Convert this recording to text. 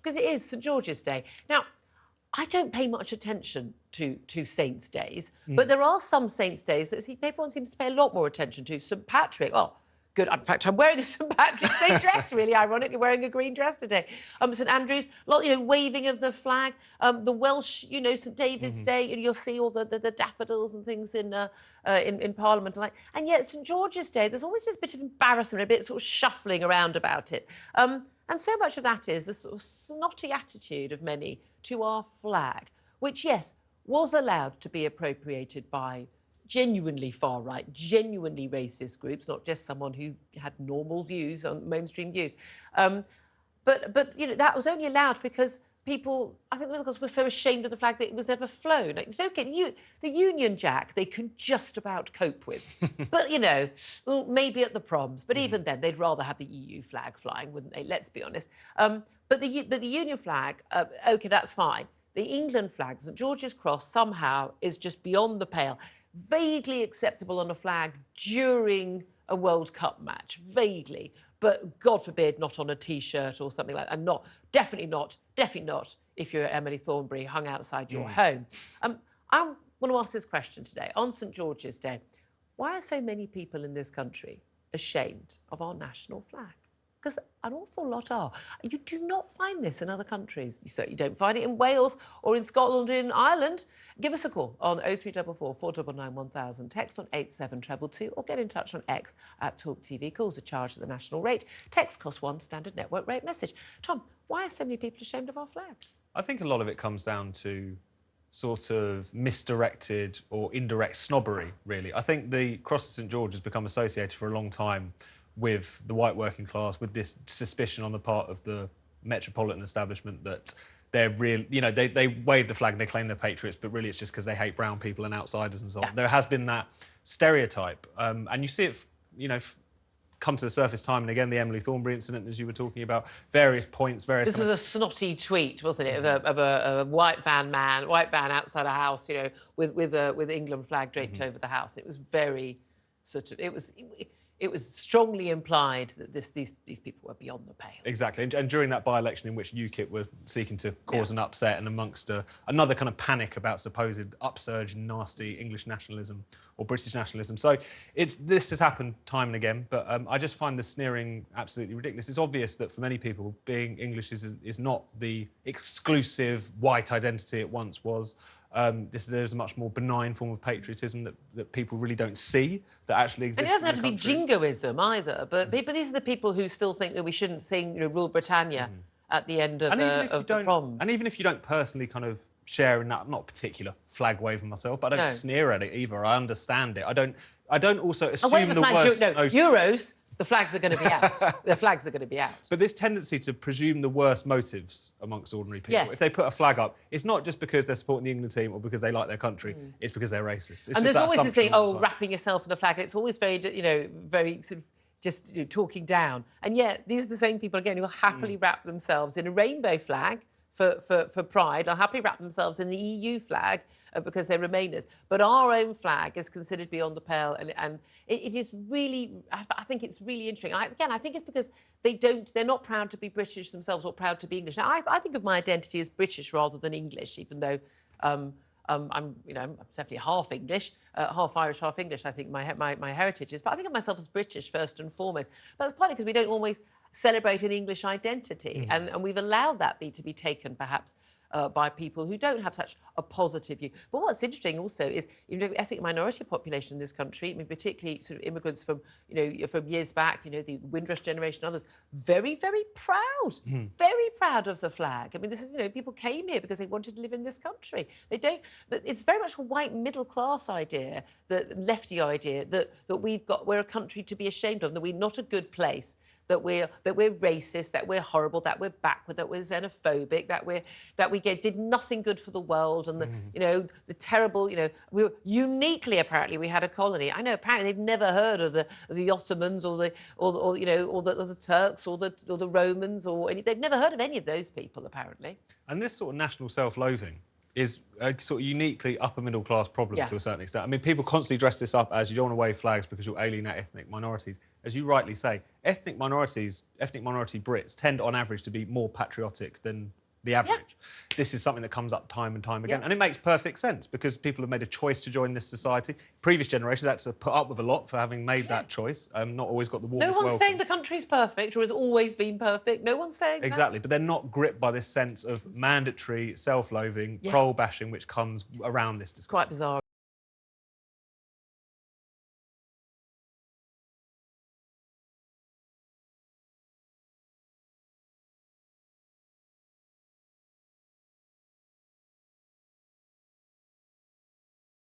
because it is St George's Day. Now, I don't pay much attention to Saints' Days, but there are some Saints' Days that everyone seems to pay a lot more attention to. St Patrick, oh, good. In fact, I'm wearing a St Patrick's Day dress, really ironically, wearing a green dress today. St Andrews, lot, waving of the flag. The Welsh, St David's Day, and you'll see all the daffodils and things in Parliament. And yet, St George's Day, there's always just a bit of embarrassment, a bit sort of shuffling around about it. And so much of that is the sort of snotty attitude of many to our flag, which, yes, was allowed to be appropriated by genuinely far-right, genuinely racist groups, not just someone who had normal views on mainstream views. But that was only allowed because people, I think the middle class, were so ashamed of the flag that it was never flown. Like, it's OK, the Union Jack, they can just about cope with. But, well, maybe at the proms. But even then, they'd rather have the EU flag flying, wouldn't they? Let's be honest. But the Union flag, OK, that's fine. The England flag, St George's Cross, somehow is just beyond the pale. Vaguely acceptable on a flag during a World Cup match, vaguely, but God forbid not on a T-shirt or something like that, and definitely not if you're Emily Thornberry hung outside your home. I want to ask this question today, on St George's Day. Why are so many people in this country ashamed of our national flag? Because an awful lot are. You do not find this in other countries. You certainly don't find it in Wales or in Scotland or in Ireland. Give us a call on 0344 499 1000, text on 87222, or get in touch on X at talkTV. Calls are charged at the national rate. Text costs £1, standard network rate message. Tom, why are so many people ashamed of our flag? I think a lot of it comes down to sort of misdirected or indirect snobbery, really. I think the Cross of St George has become associated for a long time with the white working class, with this suspicion on the part of the metropolitan establishment that they're real, they wave the flag and they claim they're patriots, but really it's just because they hate brown people and outsiders and so on. There has been that stereotype, and you see it, come to the surface time and again. The Emily Thornberry incident, as you were talking about, various points, This was a snotty tweet, wasn't it, of a white van outside a house, with England flag draped over the house. It was very sort of, it was strongly implied that these people were beyond the pale. Exactly, and during that by-election in which UKIP were seeking to cause an upset and amongst another kind of panic about supposed upsurge in nasty English nationalism or British nationalism. So this has happened time and again, but I just find the sneering absolutely ridiculous. It's obvious that for many people, being English is not the exclusive white identity it once was. There's a much more benign form of patriotism that people really don't see that actually exists. And it doesn't have to be country. jingoism either, but these are the people who still think that we shouldn't sing Rule Britannia at the end of the proms. And even if you don't personally kind of share in that, I'm not a particular flag waver myself, but I don't sneer at it either. I understand it. I don't also assume the worst. No, Euros. The flags are going to be out. The flags are going to be out. But this tendency to presume the worst motives amongst ordinary people. Yes. If they put a flag up, it's not just because they're supporting the England team or because they like their country. It's because they're racist. And there's always this thing, wrapping yourself in the flag. It's always very, very sort of just talking down. And yet these are the same people again who will happily wrap themselves in a rainbow flag for pride. They'll happily wrap themselves in the EU flag because they're Remainers. But our own flag is considered beyond the pale, and it is really, I think it's really interesting. I think it's because they're not proud to be British themselves or proud to be English. Now, I think of my identity as British rather than English, even though I'm definitely half English, half Irish, half English. I think my heritage is, but I think of myself as British first and foremost. But that's partly because we don't always celebrate an English identity, and we've allowed that to be taken perhaps by people who don't have such a positive view. But what's interesting also is, the ethnic minority population in this country, I mean, particularly sort of immigrants from, from years back, the Windrush generation and others, very, very proud of the flag. I mean, this is, people came here because they wanted to live in this country. It's very much a white middle class idea, the lefty idea that we're a country to be ashamed of, that we're not a good place, that we're racist, that we're horrible, that we're backward, that we're xenophobic, that we did nothing good for the world, and the terrible, we were uniquely, apparently we had a colony. I know apparently they've never heard of the Ottomans or the Turks or the Romans they've never heard of any of those people apparently. And this sort of national self-loathing is a sort of uniquely upper middle class problem Yeah. to a certain extent. I mean, people constantly dress this up as you don't want to wave flags because you'll alienate ethnic minorities. As you rightly say, ethnic minority Brits tend on average to be more patriotic than the average. This is something that comes up time and time again. And it makes perfect sense because people have made a choice to join this society. Previous generations had to put up with a lot for having made that choice. Not always got the warmest No one's welcome. saying the country's perfect or has always been perfect. No one's saying Exactly, but they're not gripped by this sense of mandatory self-loathing, prole bashing, which comes around this discussion. Quite bizarre.